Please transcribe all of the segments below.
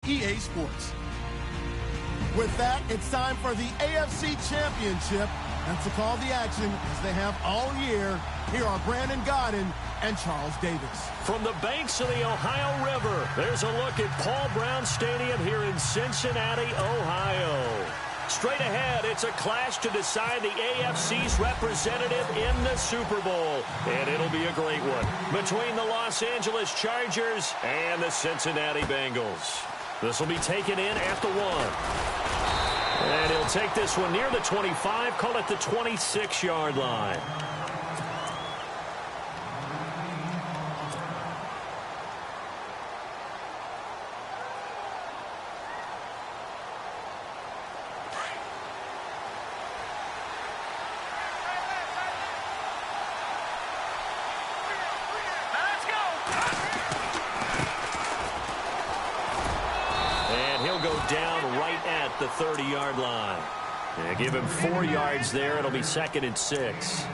EA Sports. With that, it's time for the AFC Championship. And to call the action, as they have all year, here are Brandon Godden and Charles Davis. From the banks of the Ohio River, there's a look at Paul Brown Stadium here in Cincinnati, Ohio. Straight ahead, it's a clash to decide the AFC's representative in the Super Bowl. And it'll be a great one between the Los Angeles Chargers and the Cincinnati Bengals. This will be taken in at the 1. And he'll take this one near the 25, call it the 26-yard line. Down right at the 30-yard line. And give him 4 yards there. It'll be 2nd and 6.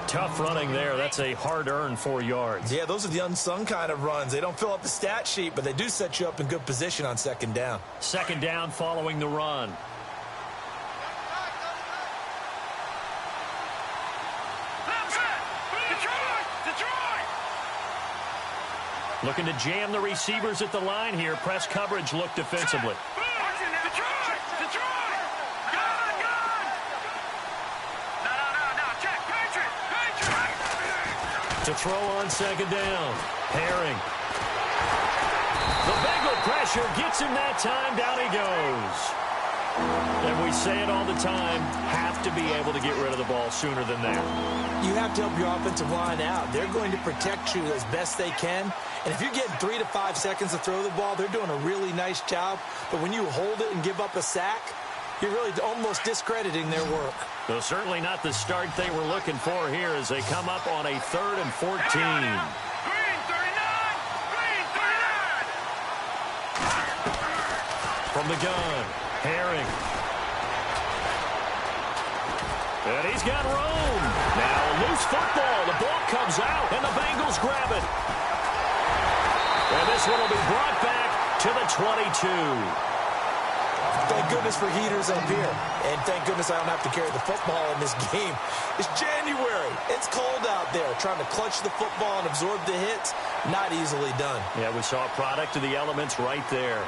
Tough running there. That's a hard-earned 4 yards. Yeah, those are the unsung kind of runs. They don't fill up the stat sheet, but they do set you up in good position on 2nd down. 2nd down following the run. Looking to jam the receivers at the line here. Press coverage look defensively. To throw on 2nd down. Herring. The Bengal pressure gets him that time. Down he goes. And we say it all the time, have to be able to get rid of the ball sooner than that. You have to help your offensive line out. They're going to protect you as best they can. And if you're getting 3 to 5 seconds to throw the ball, they're doing a really nice job. But when you hold it and give up a sack, you're really almost discrediting their work. So certainly not the start they were looking for here as they come up on a 3rd and 14. From the gun, Herring. And he's got room. Now loose football. The ball comes out, and the Bengals grab it. And this one will be brought back to the 22. Thank goodness for heaters up here. And thank goodness I don't have to carry the football in this game. It's January. It's cold out there. Trying to clutch the football and absorb the hits, not easily done. Yeah, we saw a product of the elements right there.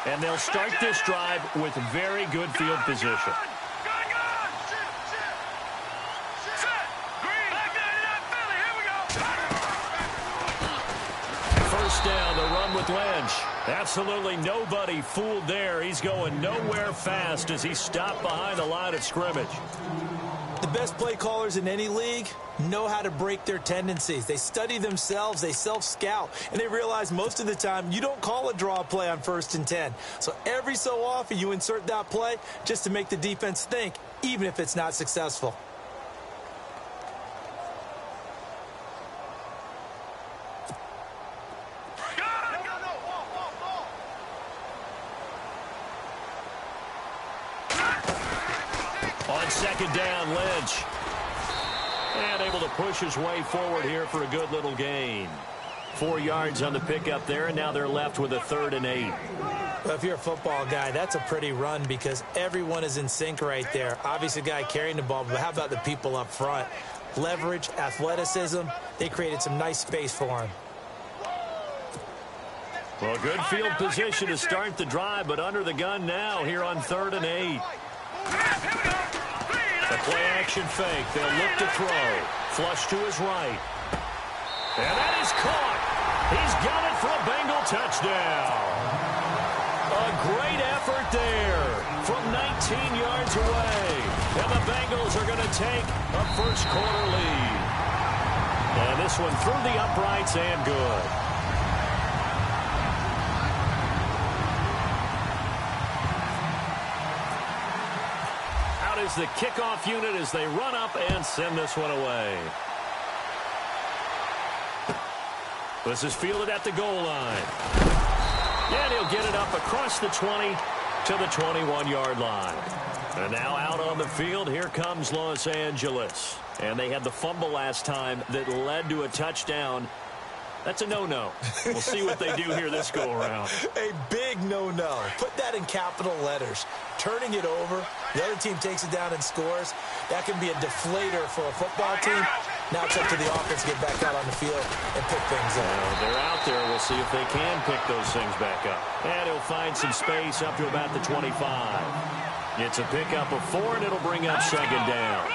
And they'll start this drive with very good field position. First down, the run with Lynch. Absolutely nobody fooled there. He's going nowhere fast as he stopped behind the line of scrimmage. The best play callers in any league know how to break their tendencies. They study themselves, they self-scout, and they realize most of the time you don't call a draw play on 1st and 10. So every so often you insert that play just to make the defense think, even if it's not successful. On 2nd down, Lynch. And able to push his way forward here for a good little gain. 4 yards on the pickup there, and now they're left with a 3rd and 8. Well, if you're a football guy, that's a pretty run because everyone is in sync right there. Obviously, the guy carrying the ball, but how about the people up front? Leverage, athleticism, they created some nice space for him. Well, good field position to start the drive, but under the gun now here on 3rd and 8. The play-action fake. They'll look to throw. Flush to his right. And that is caught. He's got it for a Bengal touchdown. A great effort there from 19 yards away. And the Bengals are going to take a first-quarter lead. And this one through the uprights and good. Is the kickoff unit as they run up and send this one away. This is fielded at the goal line. And he'll get it up across the 20 to the 21-yard line. And now out on the field, here comes Los Angeles. And they had the fumble last time that led to a touchdown. That's a no-no. We'll see what they do here this go-around. A big no-no. Put that in capital letters. Turning it over, the other team takes it down and scores. That can be a deflator for a football team. Now it's up to the offense to get back out on the field and pick things up. They're out there. We'll see if they can pick those things back up. And he'll find some space up to about the 25. It's a pickup of 4, and it'll bring up second down.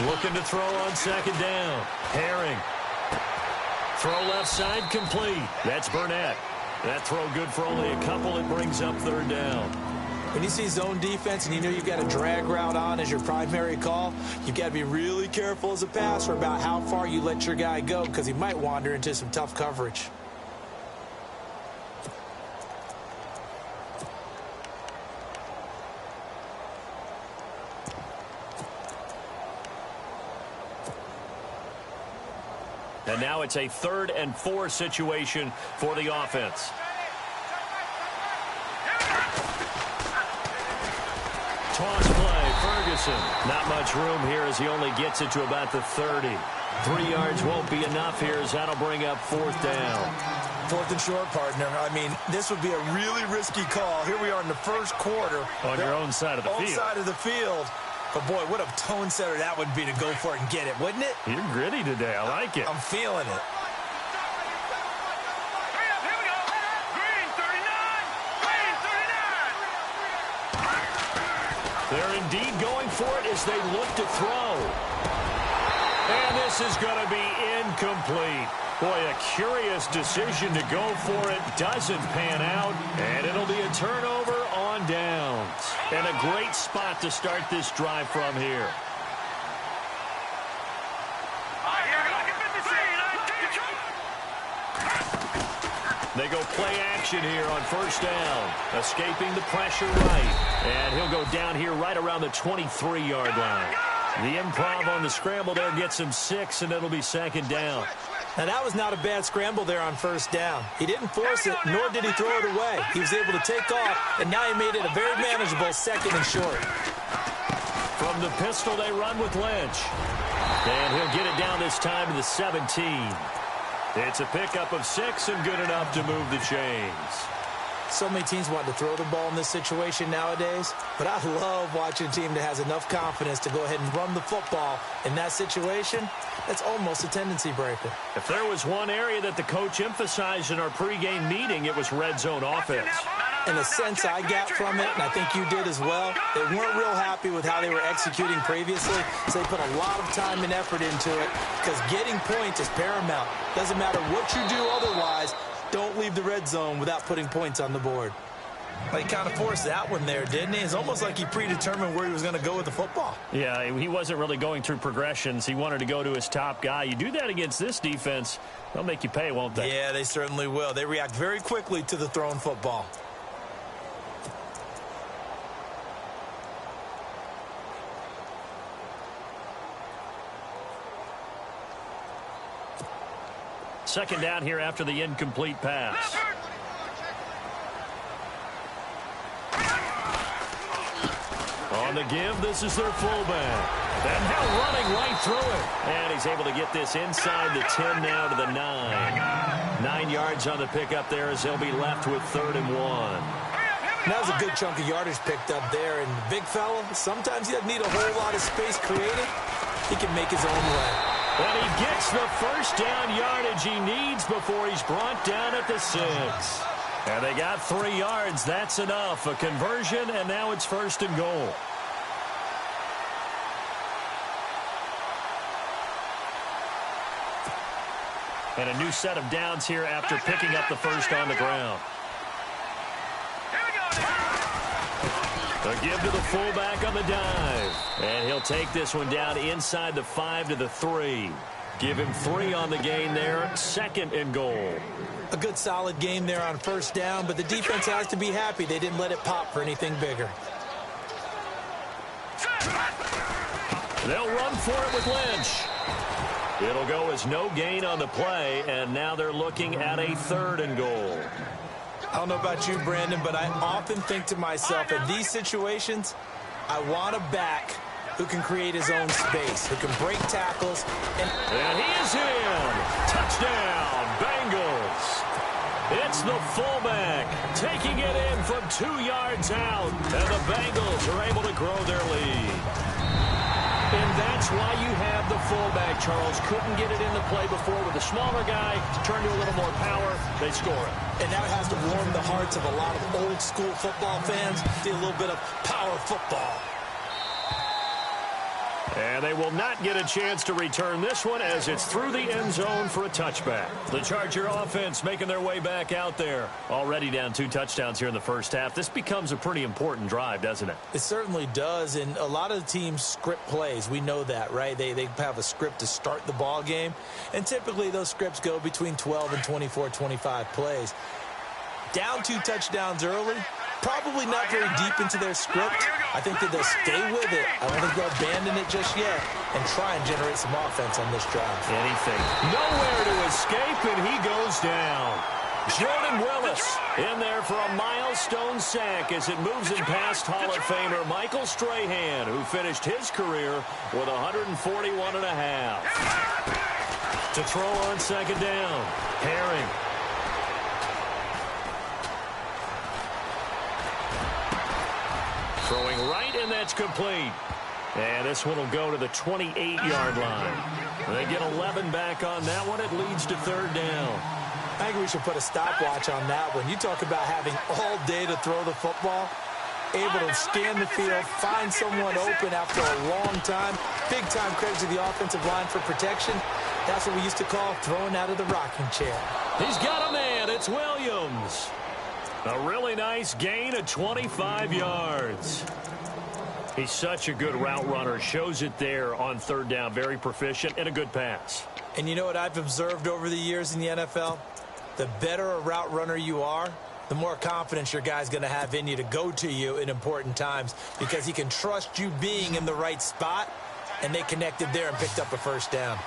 Looking to throw on second down. Herring. Throw left side complete. That's Burnett. That throw good for only a couple. It brings up third down. When you see zone defense and you know you've got a drag route on as your primary call, you've got to be really careful as a passer about how far you let your guy go because he might wander into some tough coverage. And now it's a 3rd and 4 situation for the offense. Toss play, Ferguson. Not much room here as he only gets it to about the 30. 3 yards won't be enough here as that'll bring up 4th down. 4th and short, partner. I mean, this would be a really risky call. Here we are in the first quarter. On your own side of the field. Own side of the field. But, boy, what a tone setter that would be to go for it and get it, wouldn't it? You're gritty today. I like it. I'm feeling it. They're indeed going for it as they look to throw. And this is going to be incomplete. Boy, a curious decision to go for it. Doesn't pan out. And it'll be a turnover on downs. And a great spot to start this drive from here. They go play action here on first down. Escaping the pressure right. And he'll go down here right around the 23-yard line. The improv on the scramble there gets him 6, and it'll be second down. Now, that was not a bad scramble there on first down. He didn't force it, nor did he throw it away. He was able to take off, and now he made it a very manageable 2nd and short. From the pistol, they run with Lynch. And he'll get it down this time to the 17. It's a pickup of 6 and good enough to move the chains. So many teams want to throw the ball in this situation nowadays, but I love watching a team that has enough confidence to go ahead and run the football in that situation. That's almost a tendency breaker. If there was one area that the coach emphasized in our pregame meeting, it was red zone offense. And the sense I got from it, and I think you did as well, they weren't real happy with how they were executing previously, so they put a lot of time and effort into it because getting points is paramount. Doesn't matter what you do otherwise, don't leave the red zone without putting points on the board. Well, he kind of forced that one there, didn't he? It's almost like he predetermined where he was going to go with the football. Yeah, he wasn't really going through progressions. He wanted to go to his top guy. You do that against this defense, they'll make you pay, won't they? Yeah, they certainly will. They react very quickly to the thrown football. Second down here after the incomplete pass. On the give, this is their fullback. And now running right through it. And he's able to get this inside the 10 now to the 9. 9 yards on the pickup there as they'll be left with 3rd and 1. That was a good chunk of yardage picked up there. And big fella, sometimes he doesn't need a whole lot of space created. He can make his own way. And he gets the first down yardage he needs before he's brought down at the 6. And they got 3 yards. That's enough. A conversion, and now it's 1st and goal. And a new set of downs here after picking up the first on the ground. A give to the fullback on the dive. And he'll take this one down inside the 5 to the 3. Give him 3 on the gain there. 2nd and goal. A good solid game there on first down, but the defense has to be happy they didn't let it pop for anything bigger. They'll run for it with Lynch. It'll go as no gain on the play, and now they're looking at a 3rd and goal. I don't know about you, Brandon, but I often think to myself, in these situations, I want a back who can create his own space, who can break tackles. And he is in. Touchdown, Bengals. It's the fullback taking it in from 2 yards out, and the Bengals are able to grow their lead. And that's why you have the fullback, Charles. Couldn't get it into play before with a smaller guy. Turn to a little more power. They score it. And that has to warm the hearts of a lot of old-school football fans. See a little bit of power football. And they will not get a chance to return this one as it's through the end zone for a touchback. The Charger offense making their way back out there. Already down 2 touchdowns here in the first half. This becomes a pretty important drive, doesn't it? It certainly does, and a lot of the teams script plays. We know that, right? They have a script to start the ball game, and typically those scripts go between 12 and 24, 25 plays. Down 2 touchdowns early, probably not very deep into their script. I think that they'll stay with it. I don't think they'll abandon it just yet and try and generate some offense on this drive. Anything. Nowhere to escape, and he goes down. Jordan Willis in there for a milestone sack as it moves him past Hall of Famer Michael Strahan, who finished his career with 141.5. To throw on 2nd down, Herring. Throwing right, and that's complete. And this one will go to the 28-yard line. They get 11 back on that one. It leads to 3rd down. I think we should put a stopwatch on that one. You talk about having all day to throw the football, able to scan the field, find someone open after a long time. Big-time credit to the offensive line for protection. That's what we used to call throwing out of the rocking chair. He's got a man. It's Williams. A really nice gain of 25 yards. He's such a good route runner. Shows it there on 3rd down. Very proficient and a good pass. And you know what I've observed over the years in the NFL? The better a route runner you are, the more confidence your guy's going to have in you to go to you in important times because he can trust you being in the right spot, and they connected there and picked up a 1st down.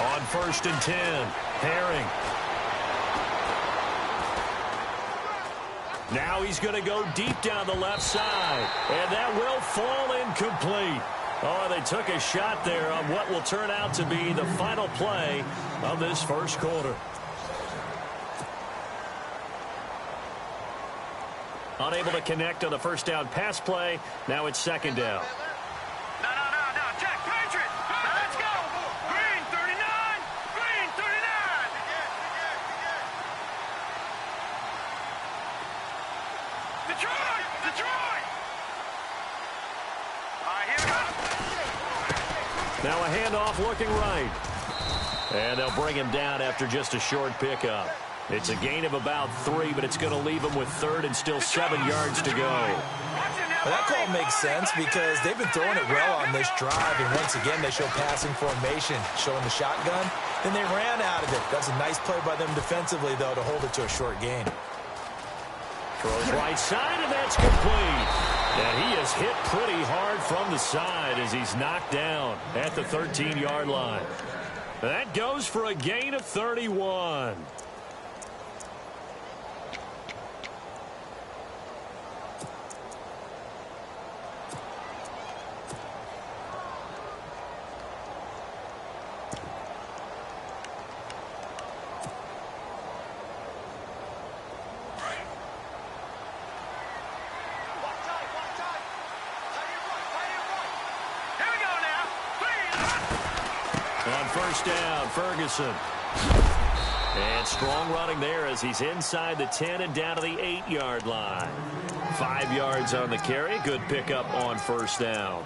On 1st and 10, Herring. Now he's going to go deep down the left side, and that will fall incomplete. Oh, they took a shot there on what will turn out to be the final play of this first quarter. Unable to connect on the 1st down pass play. Now it's 2nd down. Now a handoff looking right. And they'll bring him down after just a short pickup. It's a gain of about 3, but it's going to leave him with 3rd and still 7 yards to go. Well, that call makes sense because they've been throwing it well on this drive, and once again they show passing formation, showing the shotgun. Then they ran out of it. That's a nice play by them defensively, though, to hold it to a short gain. Throws right side, and that's complete. And he is hit pretty hard from the side as he's knocked down at the 13-yard line. That goes for a gain of 31. On 1st down, Ferguson. And strong running there as he's inside the 10 and down to the 8-yard line. 5 yards on the carry. Good pickup on 1st down.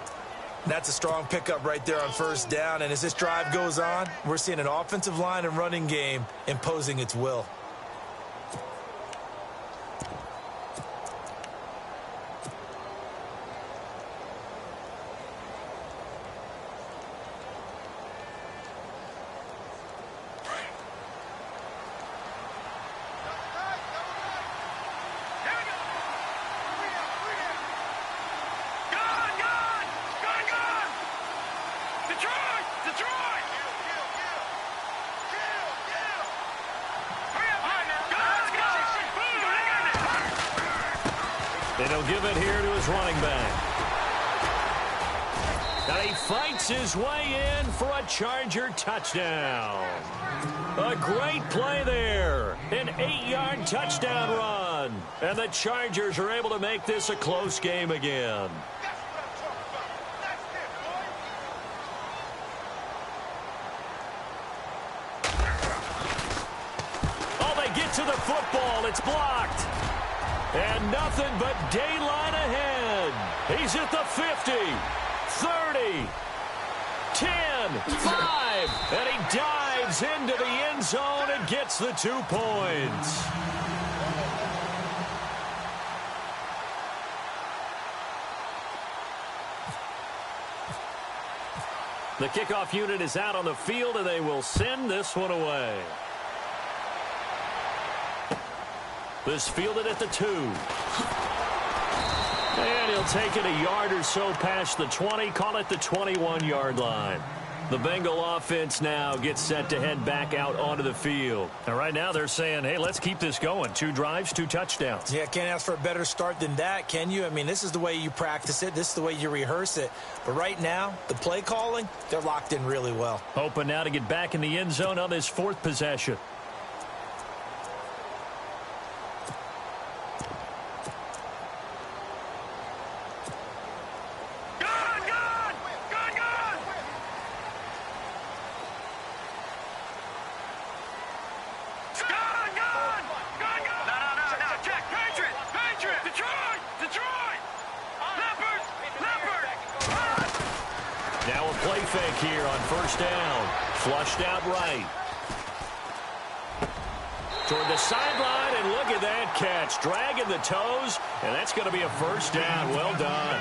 That's a strong pickup right there on 1st down. And as this drive goes on, we're seeing an offensive line and running game imposing its will. And he'll give it here to his running back. Now he fights his way in for a Charger touchdown. A great play there. An 8-yard touchdown run. And the Chargers are able to make this a close game again. Oh, they get to the football. It's blocked. And nothing but daylight ahead. He's at the 50. 30, 10, 5, and he dives into the end zone and gets the 2 points. The kickoff unit is out on the field, and they will send this one away. This fielded at the 2. And he'll take it a yard or so past the 20, call it the 21-yard line. The Bengal offense now gets set to head back out onto the field. And right now they're saying, hey, let's keep this going. 2 drives, 2 touchdowns. Yeah, can't ask for a better start than that, can you? I mean, this is the way you practice it. This is the way you rehearse it. But right now, the play calling, they're locked in really well. Hoping now to get back in the end zone on this 4th possession. Now a play fake here on 1st down. Flushed out right. Toward the sideline, and look at that catch. Dragging the toes, and that's going to be a 1st down. Well done.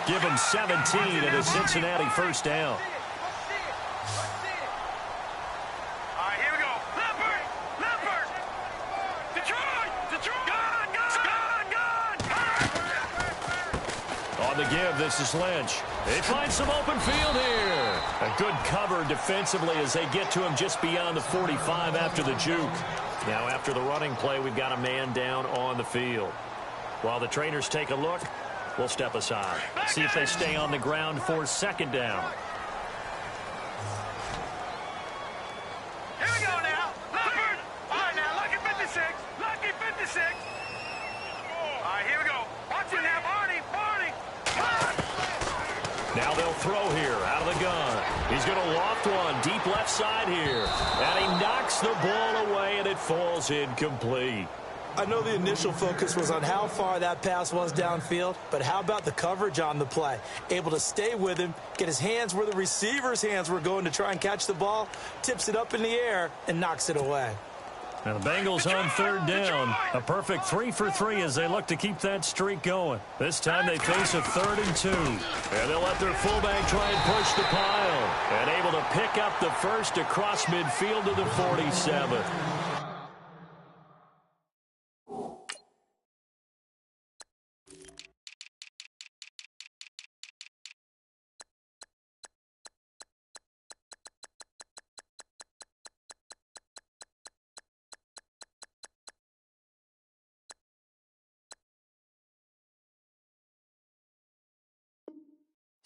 Give him 17 at a Cincinnati 1st down. All right, here we go. Leopard! Detroit! Gone! On the give, this is Lynch. They find some open field here. A good cover defensively as they get to him just beyond the 45 after the juke. Now after the running play, we've got a man down on the field. While the trainers take a look, we'll step aside. See if they stay on the ground for 2nd down. Here we go now. Leopard! All right, now, lucky 56. Lucky 56. All right, here we go. Watch it now, Barney. Now they'll throw here out of the gun. He's going to loft one deep left side here. And he knocks the ball away, and it falls incomplete. I know the initial focus was on how far that pass was downfield, but how about the coverage on the play? Able to stay with him, get his hands where the receiver's hands were going to try and catch the ball, tips it up in the air, and knocks it away. Now the Bengals on 3rd down. A perfect 3 for 3 as they look to keep that streak going. This time they face a 3rd and 2. And they'll let their fullback try and push the pile. And able to pick up the 1st across midfield to the 47.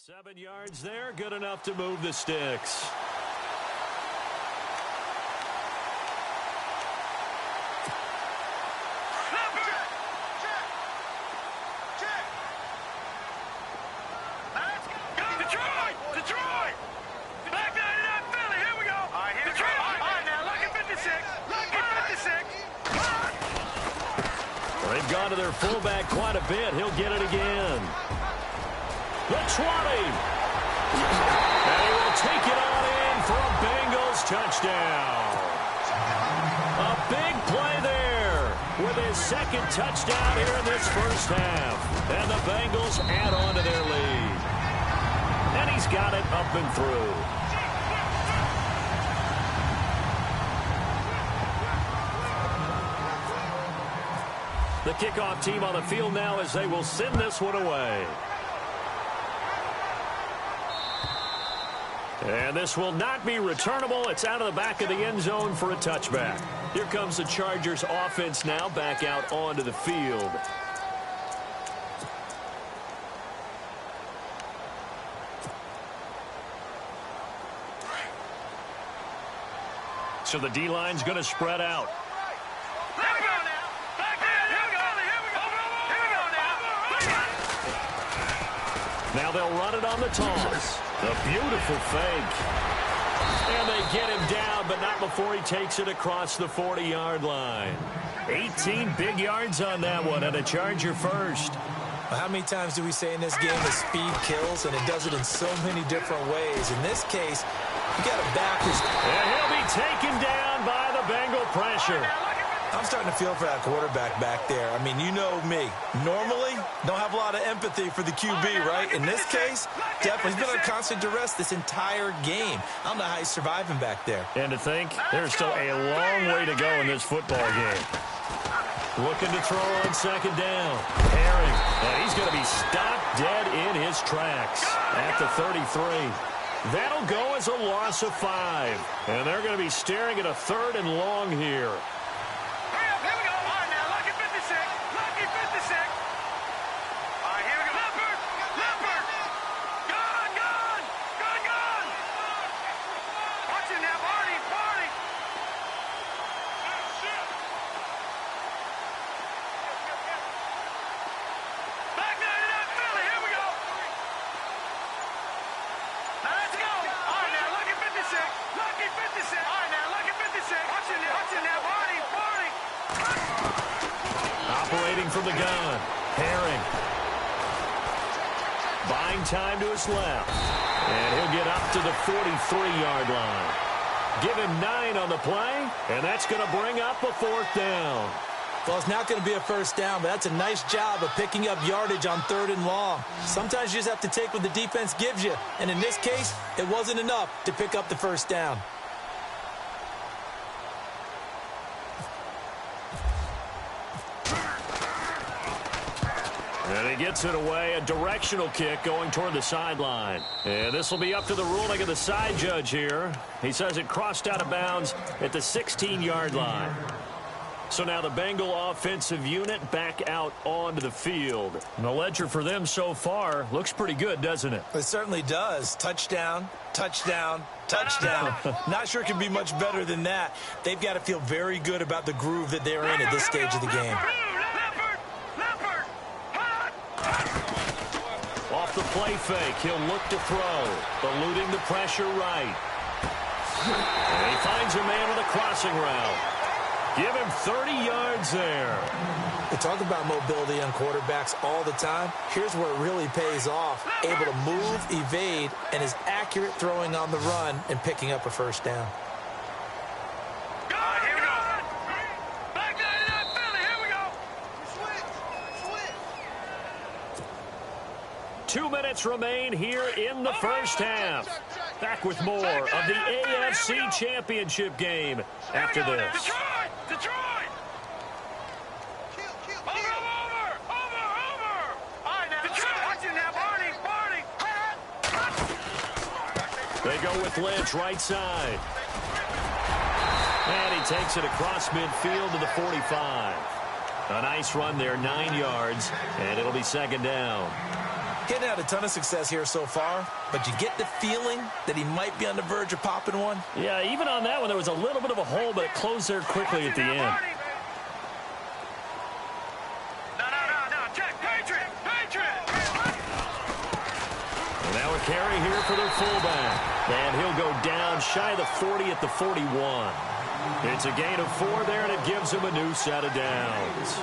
Seven yards there, good enough to move the sticks. Detroit! Back down to that Philly, here we go! All right, here Detroit! All right, now, lucky 56! Lucky 56! Well, they've gone to their fullback quite a bit. He'll get it again. The 20. And he will take it on in for a Bengals touchdown. A big play there with his 2nd touchdown here in this 1st half. And the Bengals add on to their lead. And he's got it up and through. The kickoff team on the field now as they will send this one away. And this will not be returnable. It's out of the back of the end zone for a touchback. Here comes the Chargers offense now back out onto the field. So the D-line's going to spread out. Now they'll run it on the toss. A beautiful fake. And they get him down, but not before he takes it across the 40-yard line. 18 big yards on that one, and a Charger first. How many times do we say in this game that speed kills, and it does it in so many different ways? In this case, you got a back who's... And he'll be taken down by the Bengal pressure. I'm starting to feel for that quarterback back there. I mean, you know me. Normally, don't have a lot of empathy for the QB, right? In this case, definitely. He's been on constant duress this entire game. I don't know how he's surviving back there. And to think, there's still a long way to go in this football game. Looking to throw on second down. Herring. And he's going to be stopped dead in his tracks at the 33. That'll go as a loss of 5. And they're going to be staring at a 3rd and long here. Operating from the gun. Herring. Buying time to his left. And he'll get up to the 43-yard line. Give him 9 on the play, and that's going to bring up a 4th down. Well, it's not going to be a first down, but that's a nice job of picking up yardage on 3rd and long. Sometimes you just have to take what the defense gives you, and in this case, it wasn't enough to pick up the first down. And he gets it away, a directional kick going toward the sideline. And this will be up to the ruling of the side judge here. He says it crossed out of bounds at the 16-yard line. So now the Bengal offensive unit back out onto the field. And the ledger for them so far looks pretty good, doesn't it? It certainly does. Touchdown, touchdown, touchdown. Not sure it can be much better than that. They've got to feel very good about the groove that they're in at this stage of the game. Off the play fake, he'll look to throw, eluding the pressure right. And he finds a man with a crossing route. Give him 30 yards there. We talk about mobility on quarterbacks all the time. Here's where it really pays off. Able to move, evade, and is accurate throwing on the run and picking up a first down. Here we go. Back 99 Philly. Here we go. Switch. 2 minutes remain here in the first half. Back with more of the AFC Championship game after this. Detroit! Over! All right, now, Detroit! Watch it now, Barney! They go with Lynch, right side. And he takes it across midfield to the 45. A nice run there, 9 yards, and it'll be second down. Getting had a ton of success here so far, but you get the feeling that he might be on the verge of popping one. Yeah, even on that one, there was a little bit of a hole, but it closed there quickly at the end. No, check, Patriot! And now a carry here for their fullback. And he'll go down shy of the 40 at the 41. It's a gain of 4 there, and it gives him a new set of downs.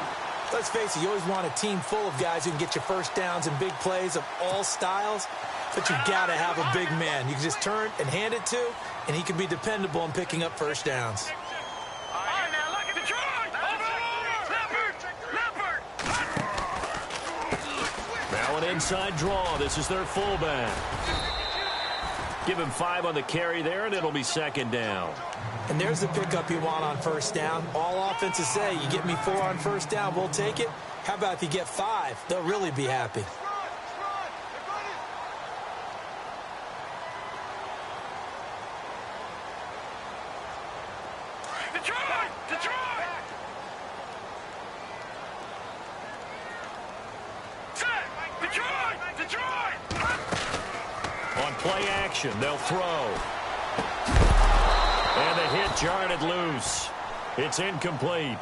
Let's face it, you always want a team full of guys who can get you first downs and big plays of all styles, but you got to have a big man. You can just turn and hand it to, and he can be dependable in picking up first downs. All right, now, look at Detroit! Leopard! Now an inside draw. This is their fullback. Give him 5 on the carry there, and it'll be second down. And there's the pickup you want on first down. All offenses say, you get me 4 on first down, we'll take it. How about if you get 5? They'll really be happy. Detroit! On play action, they'll throw. And they hit jarred it loose. It's incomplete.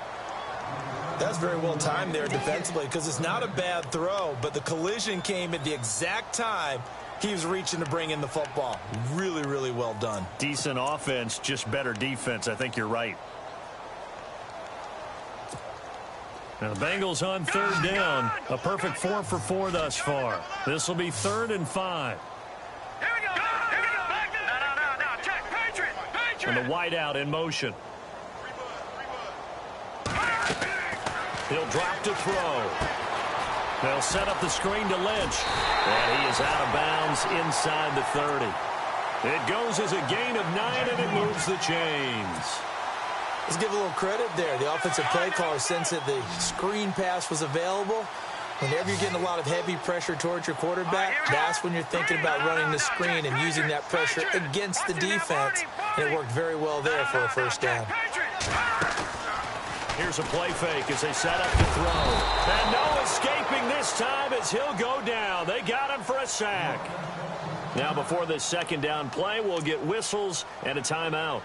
That's very well timed there defensively because it's not a bad throw, but the collision came at the exact time he was reaching to bring in the football. Really, really well done. Decent offense, just better defense. I think you're right. Now the Bengals on third down. A perfect 4 for 4 thus far. This will be 3rd and 5. Here we go. Here we go. No. Check. Patriot. And the wideout in motion. He'll drop to throw. They'll set up the screen to Lynch. And he is out of bounds inside the 30. It goes as a gain of 9, and it moves the chains. Let's give a little credit there. The offensive play caller, since that the screen pass was available, whenever you're getting a lot of heavy pressure towards your quarterback, that's when you're thinking about running the screen and using that pressure against the defense. And it worked very well there for a first down. Here's a play fake as they set up to throw. And no escaping this time as he'll go down. They got him for a sack. Now before this second down play, we'll get whistles and a timeout,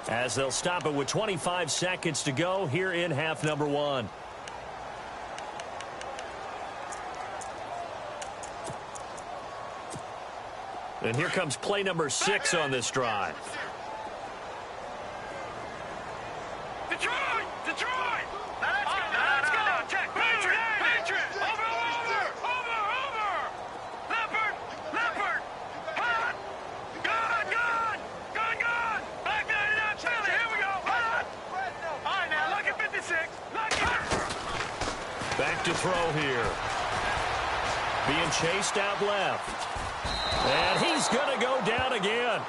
as they'll stop it with 25 seconds to go here in half number 1. And here comes play number 6 on this drive. Detroit! Let's go! Check! Patriot! Over! Leopard! Hot! Gun! Back 99 Philly, here we go! Hot! All right, now, lucky 56. Back to throw here. Being chased out left. And he's going to go down again.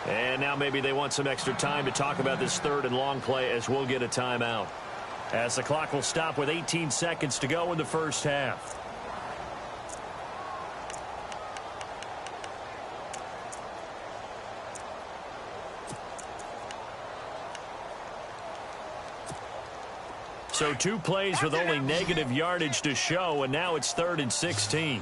And now maybe they want some extra time to talk about this 3rd and long play, as we'll get a timeout, as the clock will stop with 18 seconds to go in the first half. So 2 plays with only negative yardage to show, and now it's 3rd and 16.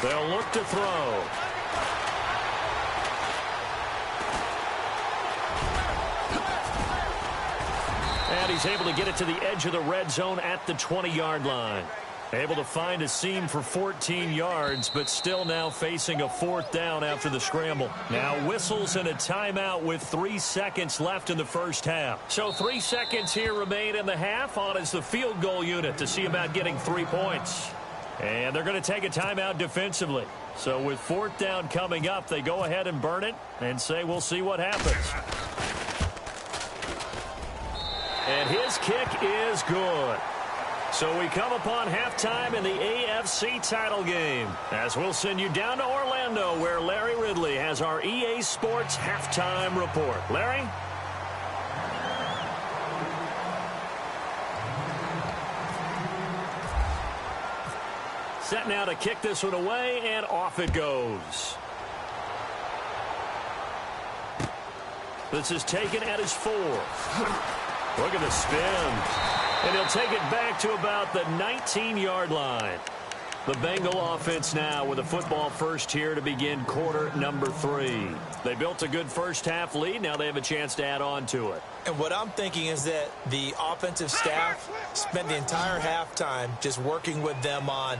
They'll look to throw. And he's able to get it to the edge of the red zone at the 20-yard line. Able to find a seam for 14 yards, but still now facing a 4th down after the scramble. Now whistles and a timeout with 3 seconds left in the first half. So 3 seconds here remain in the half. On is the field goal unit to see about getting 3 points. And they're going to take a timeout defensively. So with 4th down coming up, they go ahead and burn it and say we'll see what happens. And his kick is good. So we come upon halftime in the AFC title game, as we'll send you down to Orlando, where Larry Ridley has our EA Sports halftime report. Larry? Set now to kick this one away, and off it goes. This is taken at his 4. Look at the spin. And he'll take it back to about the 19-yard line. The Bengal offense now with a football first here to begin quarter number 3. They built a good first half lead. Now they have a chance to add on to it. And what I'm thinking is that the offensive staff spent the entire halftime just working with them on,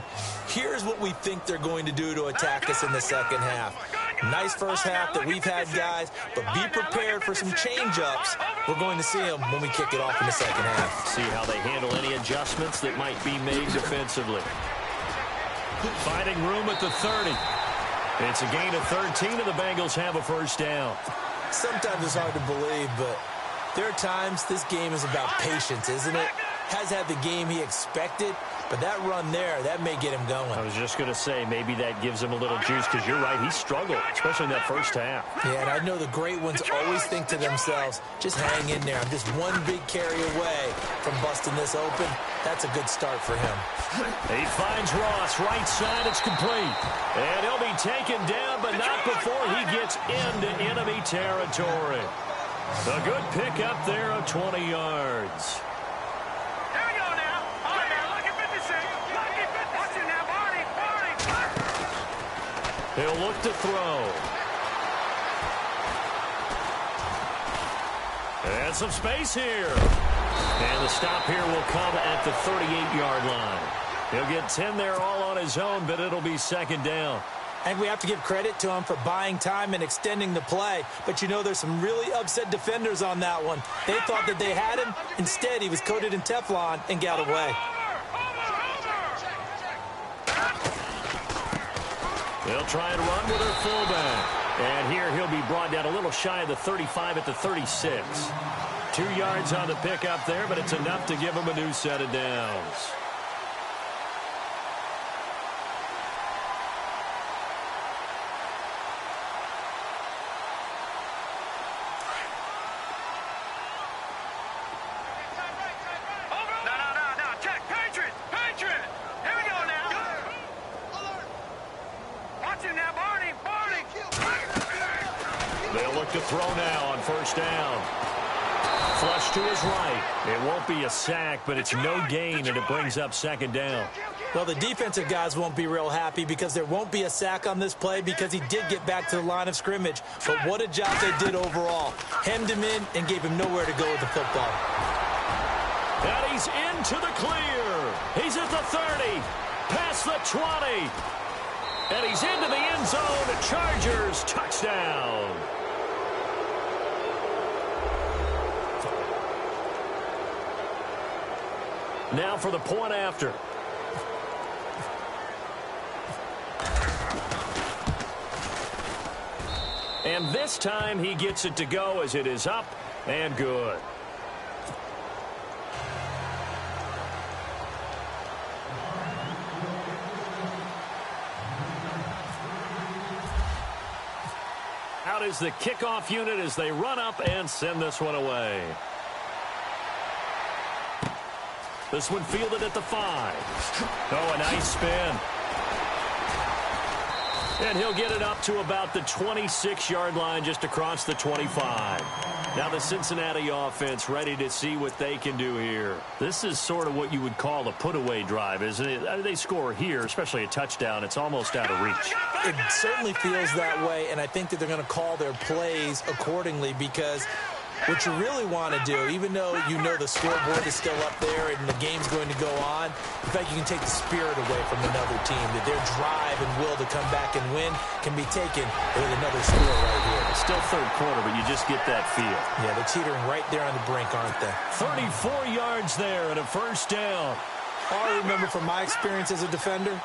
here's what we think they're going to do to attack us in the second half. Nice first half that we've had, guys, but be prepared for some change-ups. We're going to see them when we kick it off in the second half. See how they handle any adjustments that might be made defensively. Finding room at the 30. It's a gain of 13, and the Bengals have a first down. Sometimes it's hard to believe, but there are times this game is about patience, isn't it? Has had the game he expected, but that run there, that may get him going. I was just going to say, maybe that gives him a little juice, because you're right, he struggled, especially in that first half. Yeah, and I know the great ones always think to themselves, just hang in there. I'm just one big carry away from busting this open. That's a good start for him. He finds Ross, right side, it's complete. And he'll be taken down, but not before he gets into enemy territory. A good pickup there of 20 yards. He'll look to throw. And some space here. And the stop here will come at the 38-yard line. He'll get 10 there all on his own, but it'll be second down. And we have to give credit to him for buying time and extending the play. But, you know, there's some really upset defenders on that one. They thought that they had him. Instead, he was coated in Teflon and got away. They'll try and run with their fullback. And here he'll be brought down a little shy of the 35 at the 36. 2 yards on the pickup there, but it's enough to give him a new set of downs. They'll look to throw now on first down. Flush to his right. It won't be a sack, but it's no gain, and it brings up second down. Well, the defensive guys won't be real happy because there won't be a sack on this play because he did get back to the line of scrimmage. But what a job they did overall. Hemmed him in and gave him nowhere to go with the football. And he's into the clear. He's at the 30, past the 20. And he's into the end zone. Chargers touchdown. Now for the point after. And this time he gets it to go as it is up and good. Out is the kickoff unit as they run up and send this one away. This one fielded at the 5. Oh, a nice spin. And he'll get it up to about the 26-yard line just across the 25. Now the Cincinnati offense ready to see what they can do here. This is sort of what you would call a put-away drive, isn't it? They score here, especially a touchdown. It's almost out of reach. It certainly feels that way, and I think that they're going to call their plays accordingly because what you really want to do, even though you know the scoreboard is still up there and the game's going to go on, in fact, you can take the spirit away from another team, that their drive and will to come back and win can be taken with another score right here. It's still third quarter, but you just get that feel. Yeah, they're teetering right there on the brink, aren't they? 34 yards there and a first down. All I remember from my experience as a defender,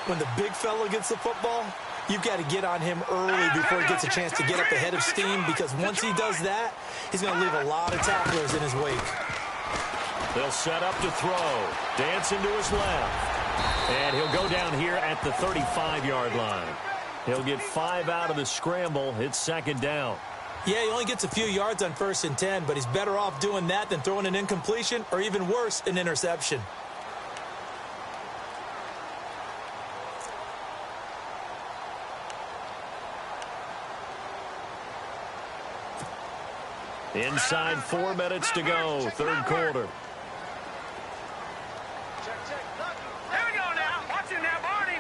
when the big fella gets the football, you've got to get on him early before he gets a chance to get up ahead of steam, because once he does that, he's going to leave a lot of tacklers in his wake. They'll set up to throw. Dancing to his left. And he'll go down here at the 35-yard line. He'll get 5 out of the scramble. It's second down. Yeah, he only gets a few yards on 1st and 10, but he's better off doing that than throwing an incompletion or even worse, an interception. Inside 4 minutes to go, third quarter. Here we go now. Watch it now, Barney.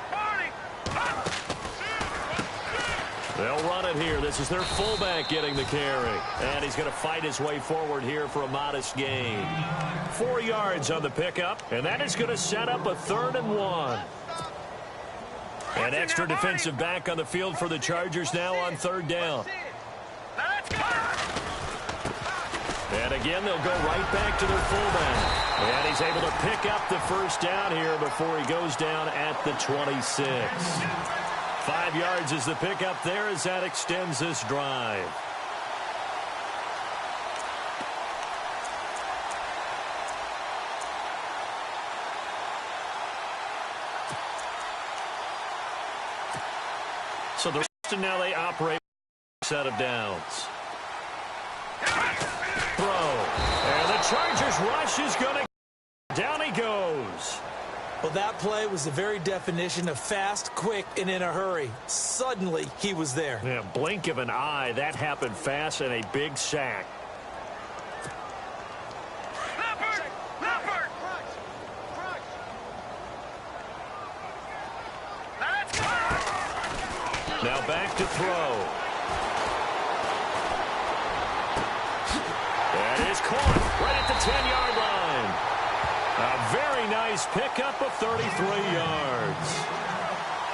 They'll run it here. This is their fullback getting the carry. And he's going to fight his way forward here for a modest gain. 4 yards on the pickup, and that is going to set up a 3rd and 1. An extra defensive back on the field for the Chargers now on 3rd down. Now let's go. And again, they'll go right back to their fullback. And he's able to pick up the first down here before he goes down at the 26. 5 yards is the pickup there as that extends this drive. So the rest of now they operate a set of downs. Throw. And the Chargers rush is going to... Down he goes. Well, that play was the very definition of fast, quick, and in a hurry. Suddenly, he was there. Yeah, blink of an eye. That happened fast and a big sack. Leopard. Now let's go. Now back to throw. That is caught right at the 10-yard line. A very nice pickup of 33 yards.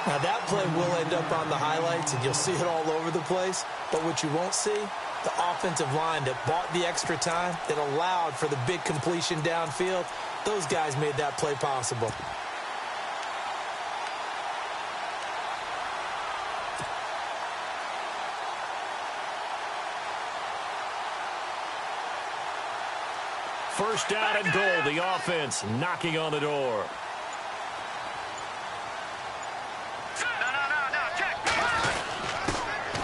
Now that play will end up on the highlights, and you'll see it all over the place. But what you won't see, the offensive line that bought the extra time, that allowed for the big completion downfield, those guys made that play possible. First down and goal, the offense knocking on the door.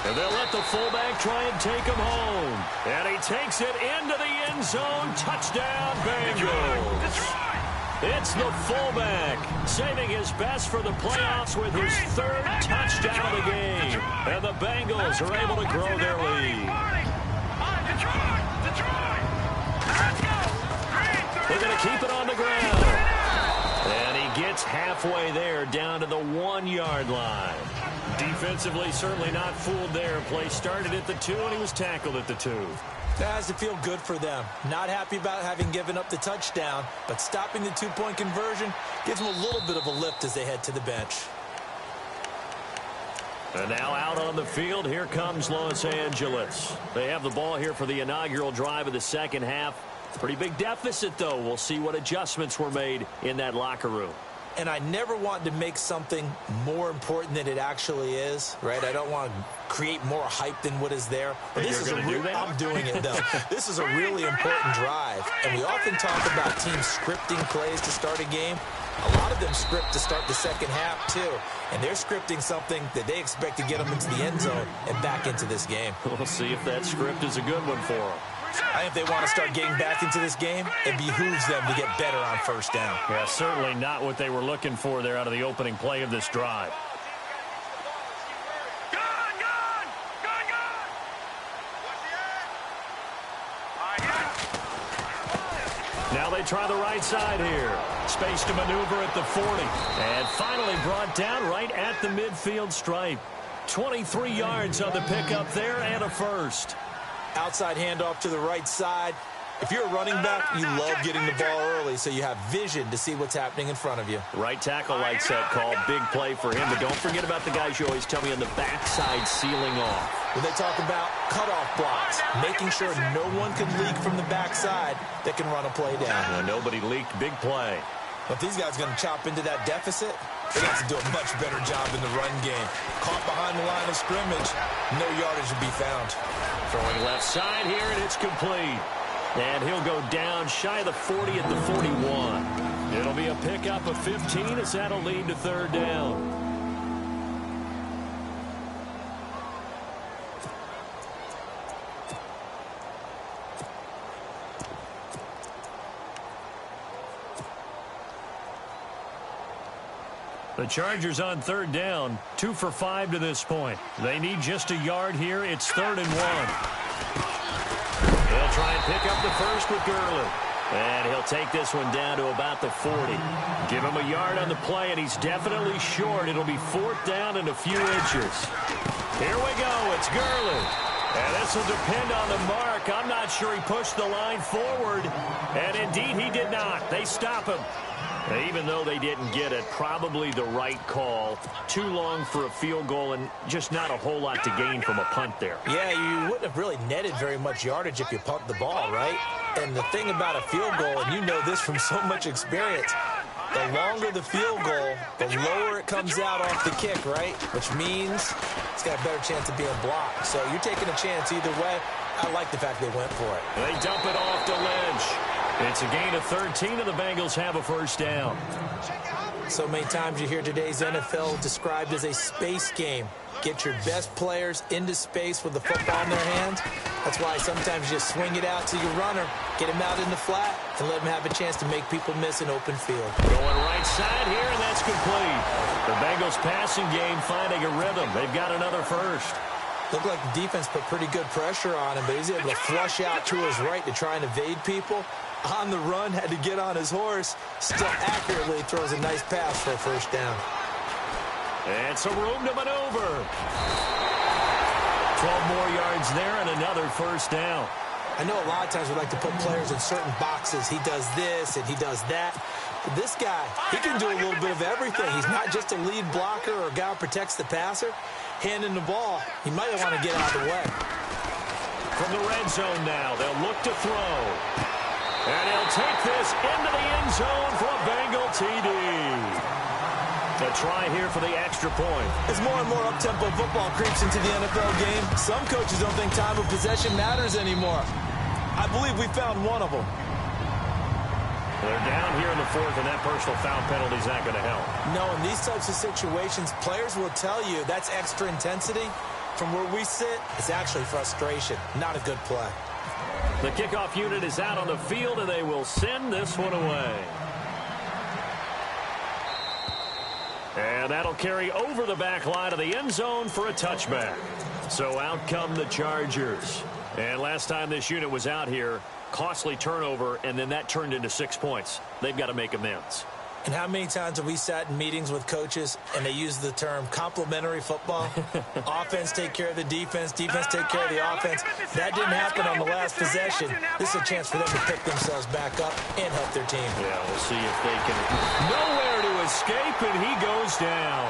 And they'll let the fullback try and take him home. And he takes it into the end zone. Touchdown, Bengals. It's the fullback saving his best for the playoffs with his third touchdown of the game. And the Bengals are able to grow their lead. They're going to keep it on the ground. And he gets halfway there down to the 1-yard line. Defensively, certainly not fooled there. Play started at the 2, and he was tackled at the 2. That has to feel good for them. Not happy about having given up the touchdown, but stopping the 2-point conversion gives them a little bit of a lift as they head to the bench. And now out on the field, here comes Los Angeles. They have the ball here for the inaugural drive of the second half. Pretty big deficit, though. We'll see what adjustments were made in that locker room. And I never want to make something more important than it actually is, right? I don't want to create more hype than what is there. But this is I'm doing it, though. This is a really important drive. And we often talk about teams scripting plays to start a game. A lot of them script to start the second half, too. And they're scripting something that they expect to get them into the end zone and back into this game. We'll see if that script is a good one for them. I think if they want to start getting back into this game, it behooves them to get better on first down. Yeah, certainly not what they were looking for there out of the opening play of this drive. Now they try the right side here. Space to maneuver at the 40. And finally brought down right at the midfield stripe. 23 yards on the pickup there and a first. Outside handoff to the right side. If you're a running back, you love getting the ball early so you have vision to see what's happening in front of you. Right tackle likes that call. Big play for him. But don't forget about the guys you always tell me on the backside sealing off. When they talk about cutoff blocks, making sure no one can leak from the backside that can run a play down. Nobody leaked. Big play. But if these guys are going to chop into that deficit, they have to do a much better job in the run game. Caught behind the line of scrimmage, no yardage to be found. Throwing left side here, and it's complete. And he'll go down shy of the 40 at the 41. It'll be a pickup of 15 as that'll lead to third down. The Chargers on third down, 2 for 5 to this point. They need just a yard here. It's 3rd and 1. He'll try and pick up the first with Gurley. And he'll take this one down to about the 40. Give him a yard on the play, and he's definitely short. It'll be 4th down and a few inches. Here we go. It's Gurley. And this will depend on the mark. I'm not sure he pushed the line forward. And indeed, he did not. They stop him. Even though they didn't get it, probably the right call. Too long for a field goal and just not a whole lot to gain from a punt there. Yeah, you wouldn't have really netted very much yardage if you pumped the ball, right? And the thing about a field goal, and you know this from so much experience, the longer the field goal, the lower it comes out off the kick, right? Which means it's got a better chance of being blocked. So you're taking a chance either way. I like the fact they went for it. They dump it off to Lynch. It's a gain of 13, and the Bengals have a first down. So many times you hear today's NFL described as a space game. Get your best players into space with the football in their hands. That's why sometimes you just swing it out to your runner, get him out in the flat, and let him have a chance to make people miss an open field. Going right side here, and that's complete. The Bengals passing game finding a rhythm. They've got another first. Looked like the defense put pretty good pressure on him, but he's able to flush out to his right to try and evade people. On the run, had to get on his horse. Still accurately throws a nice pass for a first down. And some room to maneuver. 12 more yards there and another first down. I know a lot of times we like to put players in certain boxes. He does this and he does that. But this guy, he can do a little bit of everything. He's not just a lead blocker or a guy who protects the passer. Handing the ball, he might want to get out of the way. From the red zone now, they'll look to throw. And he'll take this into the end zone for a Bengal TD. A try here for the extra point. As more and more up-tempo football creeps into the NFL game, some coaches don't think time of possession matters anymore. I believe we found one of them. They're down here in the fourth, and that personal foul penalty is not going to help. No, in these types of situations, players will tell you that's extra intensity. From where we sit, it's actually frustration, not a good play. The kickoff unit is out on the field, and they will send this one away. And that'll carry over the back line of the end zone for a touchback. So out come the Chargers. And last time this unit was out here, costly turnover, and then that turned into 6 points. They've got to make amends. And how many times have we sat in meetings with coaches and they use the term complementary football? Offense take care of the defense, defense take care of the offense. That didn't happen on the last possession. This is a chance for them to pick themselves back up and help their team. Yeah, we'll see if they can. Nowhere to escape, and he goes down.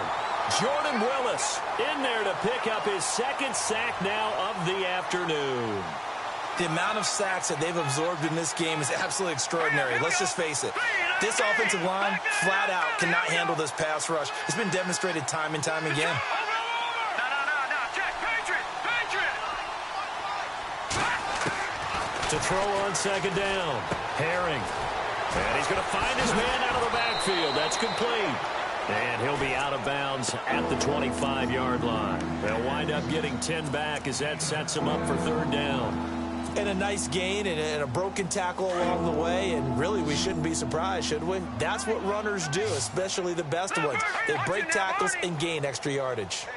Jordan Willis in there to pick up his second sack now of the afternoon. The amount of sacks that they've absorbed in this game is absolutely extraordinary. Let's just face it. This offensive line, flat out, cannot handle this pass rush. It's been demonstrated time and time again. To throw on second down. Herring. And he's going to find his man out of the backfield. That's complete. And he'll be out of bounds at the 25-yard line. They'll wind up getting 10 back as that sets him up for third down. And a nice gain and a broken tackle along the way, and really we shouldn't be surprised, should we? That's what runners do, especially the best ones. They break tackles and gain extra yardage.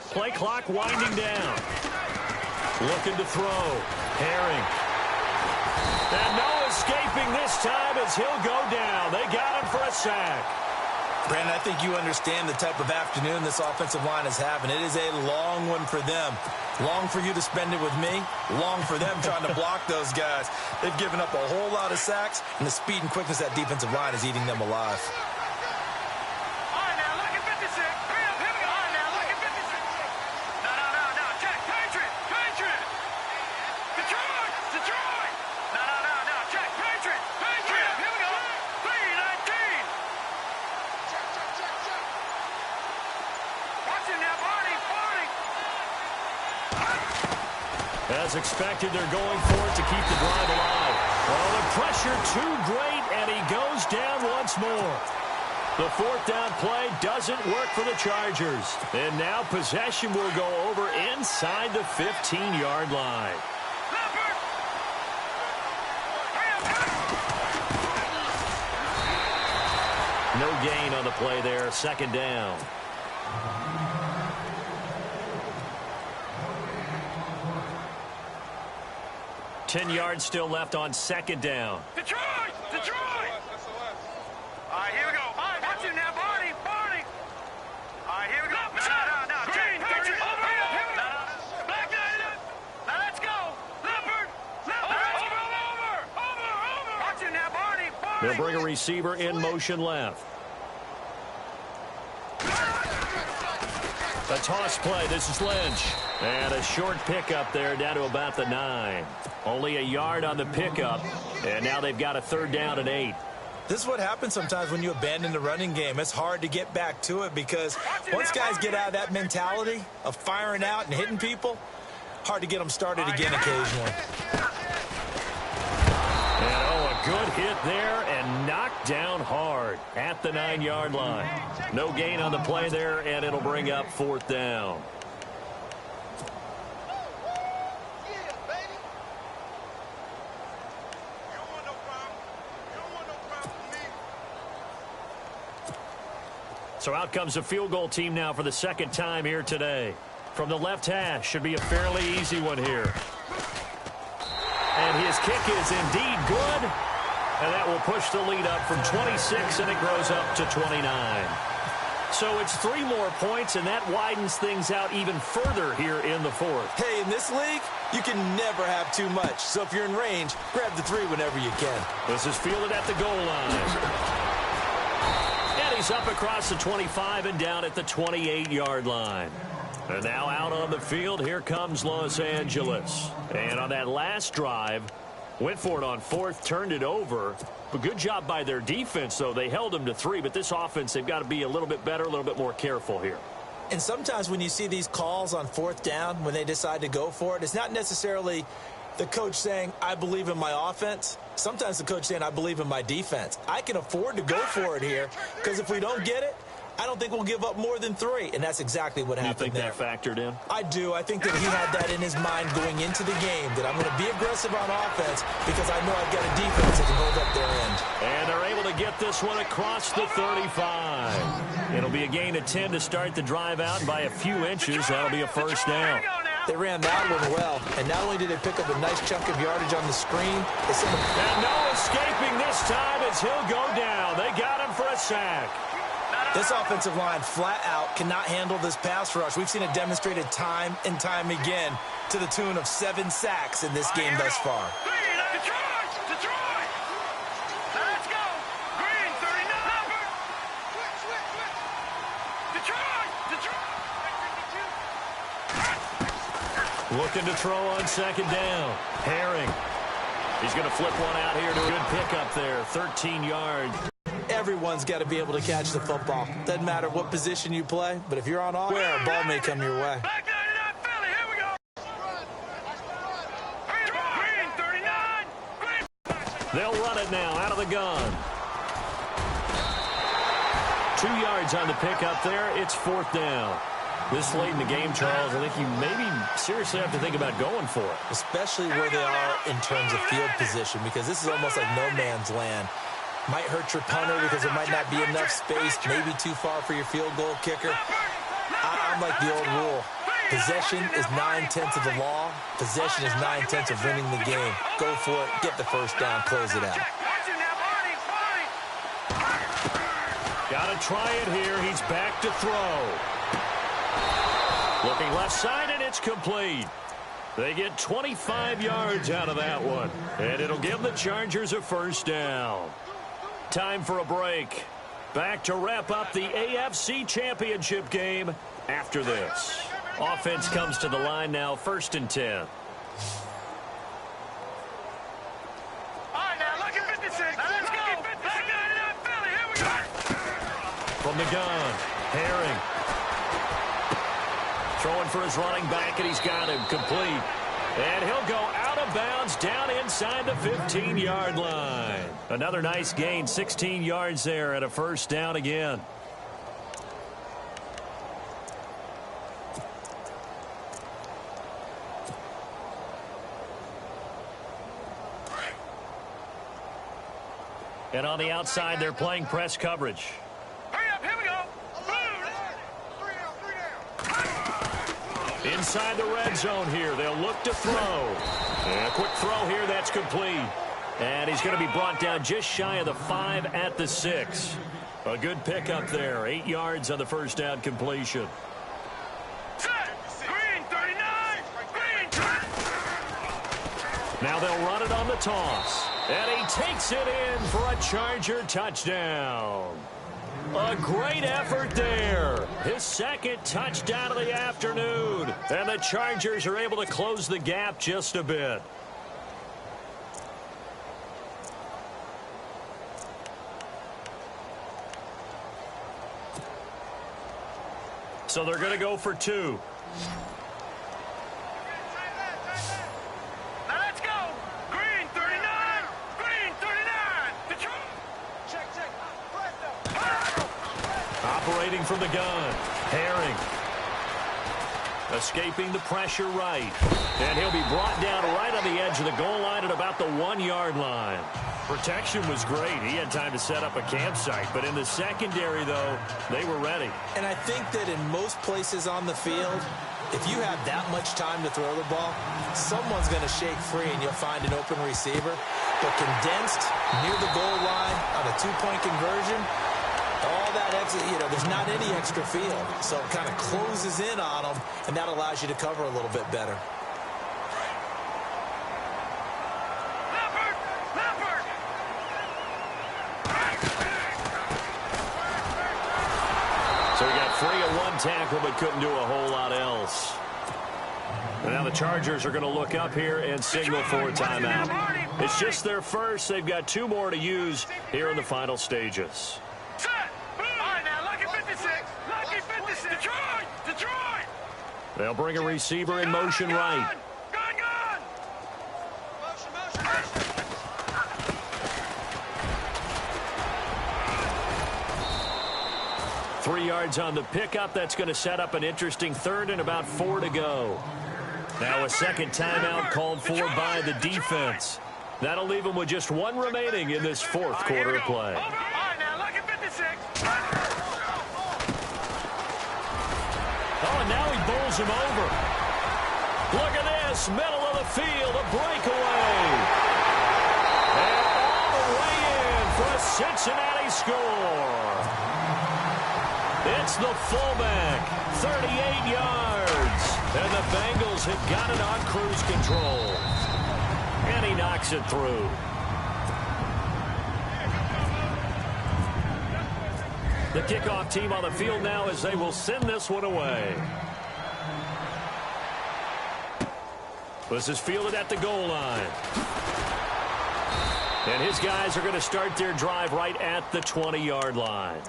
Play clock winding down. Looking to throw. Herring. And no escaping this time as he'll go down. They got him for a sack. Brandon, I think you understand the type of afternoon this offensive line is having. It is a long one for them. Long for you to spend it with me. Long for them trying to block those guys. They've given up a whole lot of sacks, and the speed and quickness of that defensive line is eating them alive. As expected, they're going for it to keep the drive alive. Oh, the pressure too great, and he goes down once more. The fourth down play doesn't work for the Chargers. And now possession will go over inside the 15-yard line. No gain on the play there, second down. Ten yards still left on second down. Detroit! Detroit! All right, here we go. All right, watch it now, Barney. Barney. All right, here we go. No. Green, 30. Over here. Black Knight. Now let's go. Leopard. Over. Watch it now, Barney. They'll bring a receiver in motion left. A toss play. This is Lynch. And a short pickup there down to about the 9. Only a yard on the pickup. And now they've got a third down and 8. This is what happens sometimes when you abandon the running game. It's hard to get back to it because once guys get out of that mentality of firing out and hitting people, hard to get them started again occasionally. And a good hit there and knocked down hard at the 9-yard line. No gain on the play there, and it'll bring up fourth down. So out comes the field goal team now for the second time here today. From the left hash, should be a fairly easy one here. And his kick is indeed good. And that will push the lead up from 26, and it grows up to 29. So it's 3 more points, and that widens things out even further here in the fourth. Hey, in this league, you can never have too much. So if you're in range, grab the 3 whenever you can. This is fielded at the goal line. And he's up across the 25 and down at the 28-yard line. And now out on the field, here comes Los Angeles. And on that last drive, went for it on 4th, turned it over. But good job by their defense, though. They held them to 3, but this offense, they've got to be a little bit better, a little bit more careful here. And sometimes when you see these calls on 4th down, when they decide to go for it, it's not necessarily the coach saying, I believe in my offense. Sometimes the coach saying, I believe in my defense. I can afford to go for it here, because if we don't get it, I don't think we'll give up more than 3, and that's exactly what happened there. You think that factored in? I do. I think that he had that in his mind going into the game, that I'm going to be aggressive on offense because I know I've got a defense that can hold up their end. And they're able to get this one across the 35. It'll be a gain of 10 to start the drive out, and by a few inches, that'll be a first down. They ran that one well, and not only did they pick up a nice chunk of yardage on the screen, they sent him. And no escaping this time as he'll go down. They got him for a sack. This offensive line flat out cannot handle this pass rush. We've seen it demonstrated time and time again to the tune of 7 sacks in this game thus far. Detroit! Let's go! Green, 39! Detroit! Looking to throw on 2nd down. Herring. He's going to flip one out here to a good pickup there. 13 yards. Everyone's got to be able to catch the football. Doesn't matter what position you play, but if you're on offense, a ball may come your way. Back 99, Philly, here we go! Green, 39! Green! They'll run it now out of the gun. 2 yards on the pickup there. It's 4th down. This late in the game, Charles, I think you maybe seriously have to think about going for it. Especially where they are in terms of field position, because this is almost like no man's land. Might hurt your punter because there might not be enough space, maybe too far for your field goal kicker. I'm like the old rule. Possession is 9/10 of the law. Possession is 9/10 of winning the game. Go for it, get the first down, close it out. Got to try it here. He's back to throw. Looking left side, and it's complete. They get 25 yards out of that one, and it'll give the Chargers a first down. Time for a break. Back to wrap up the AFC Championship game after this. Offense comes to the line now, 1st and 10. All right, now look at 56. Let's go. Back 99, Philly, here we go. From the gun, Herring. Throwing for his running back, and he's got him complete. And he'll go out of bounds down inside the 15-yard line. Another nice gain, 16 yards there, and a first down again. And on the outside, they're playing press coverage. Hurry up, here we go. Inside the red zone here. They'll look to throw. And a quick throw here. That's complete. And he's going to be brought down just shy of the 5 at the 6. A good pickup there. 8 yards on the first down completion. Green, 39. Green. Now they'll run it on the toss. And he takes it in for a Charger touchdown. A great effort there. His 2nd touchdown of the afternoon. And the Chargers are able to close the gap just a bit. So they're going to go for 2. Now let's go. Green, 39. Green, 39. Detroit. Check. Operating from the gun. Herring. Escaping the pressure right. And he'll be brought down right on the edge of the goal line at about the 1-yard line. Protection was great. He had time to set up a campsite. But in the secondary, though, they were ready. And I think that in most places on the field, if you have that much time to throw the ball, someone's going to shake free and you'll find an open receiver. But condensed near the goal line on a 2-point conversion, all that extra, there's not any extra field. So it kind of closes in on them, and that allows you to cover a little bit better. So he got free of one tackle but couldn't do a whole lot else. And now the Chargers are going to look up here and signal for a timeout. It's just their first. They've got 2 more to use here in the final stages. Set. All right, now, lucky 56. Lucky 56. Detroit. They'll bring a receiver in motion right. Gun. Motion. 3 yards on the pickup. That's going to set up an interesting third and about 4 to go. Now a second timeout called for by the defense. That'll leave them with just 1 remaining in this 4th quarter of play. All right, now, lucky 56. Oh, and now he bowls him over. Look at this, middle of the field, a breakaway. And all the way in for a Cincinnati score. It's the fullback, 38 yards. And the Bengals have got it on cruise control. And he knocks it through. The kickoff team on the field now as they will send this one away. This is fielded at the goal line. And his guys are going to start their drive right at the 20-yard line.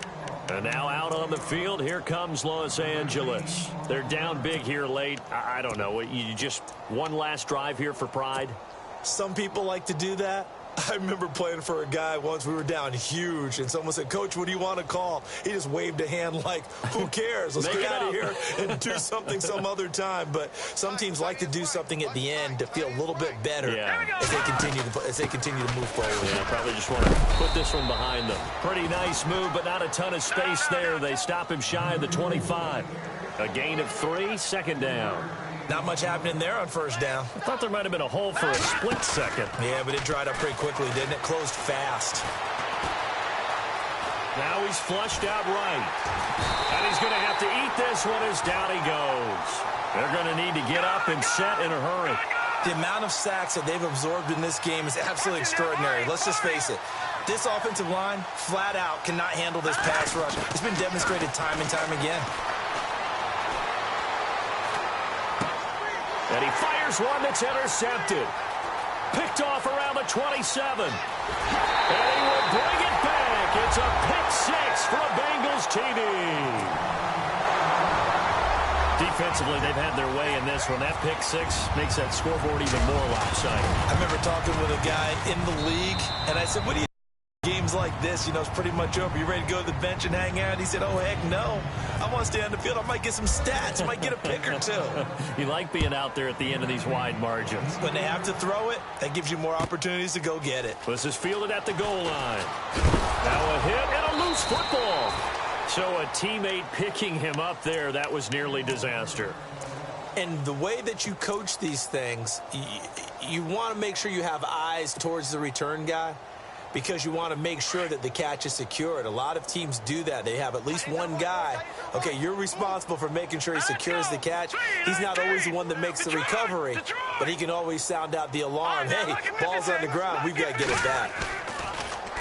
And now out on the field, here comes Los Angeles. They're down big here late. I don't know. You just one last drive here for pride? Some people like to do that. I remember playing for a guy once. We were down huge, and someone said, "Coach, what do you want to call?" He just waved a hand like, who cares? Let's get out of here and do something some other time. But some teams like to do something at the end to feel a little bit better as they continue to move forward. Yeah, probably just want to put this one behind them. Pretty nice move, but not a ton of space there. They stop him shy of the 25. A gain of 3, second down. Not much happening there on first down. I thought there might have been a hole for a split second. Yeah, but it dried up pretty quickly, didn't it? Closed fast. Now he's flushed out right. And he's going to have to eat this one as down he goes. They're going to need to get up and set in a hurry. The amount of sacks that they've absorbed in this game is absolutely extraordinary. Let's just face it. This offensive line, flat out, cannot handle this pass rush. It's been demonstrated time and time again. And he fires one that's intercepted. Picked off around the 27. And he will bring it back. It's a pick 6 for a Bengals TD. Defensively, they've had their way in this one. That pick 6 makes that scoreboard even more lopsided. I remember talking with a guy in the league, and I said, what do you do? Games like this, it's pretty much over. You ready to go to the bench and hang out? He said, oh, heck no. I want to stay on the field. I might get some stats. I might get a pick or 2. You like being out there at the end of these wide margins. When they have to throw it, that gives you more opportunities to go get it. This is fielded at the goal line. Now a hit and a loose football. So a teammate picking him up there, that was nearly disaster. And the way that you coach these things, you want to make sure you have eyes towards the return guy, because you want to make sure that the catch is secured. A lot of teams do that. They have at least one guy. Okay, you're responsible for making sure he secures the catch. He's not always the one that makes the recovery, but he can always sound out the alarm. Hey, ball's on the ground. We've got to get it back.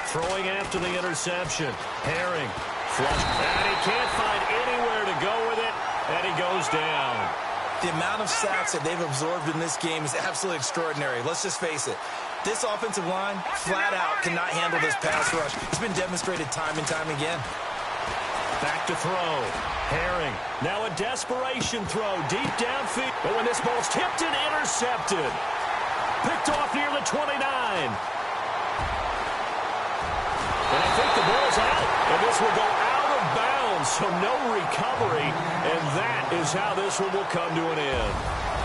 Throwing after the interception. Herring. Flush. And he can't find anywhere to go with it, and he goes down. The amount of sacks that they've absorbed in this game is absolutely extraordinary. Let's just face it. This offensive line, flat out, cannot handle this pass rush. It's been demonstrated time and time again. Back to throw. Herring. Now a desperation throw deep downfield. But when this ball's tipped and intercepted. Picked off near the 29. And I think the ball's out. And this will go out of of bounds, so no recovery, and that is how this one will come to an end.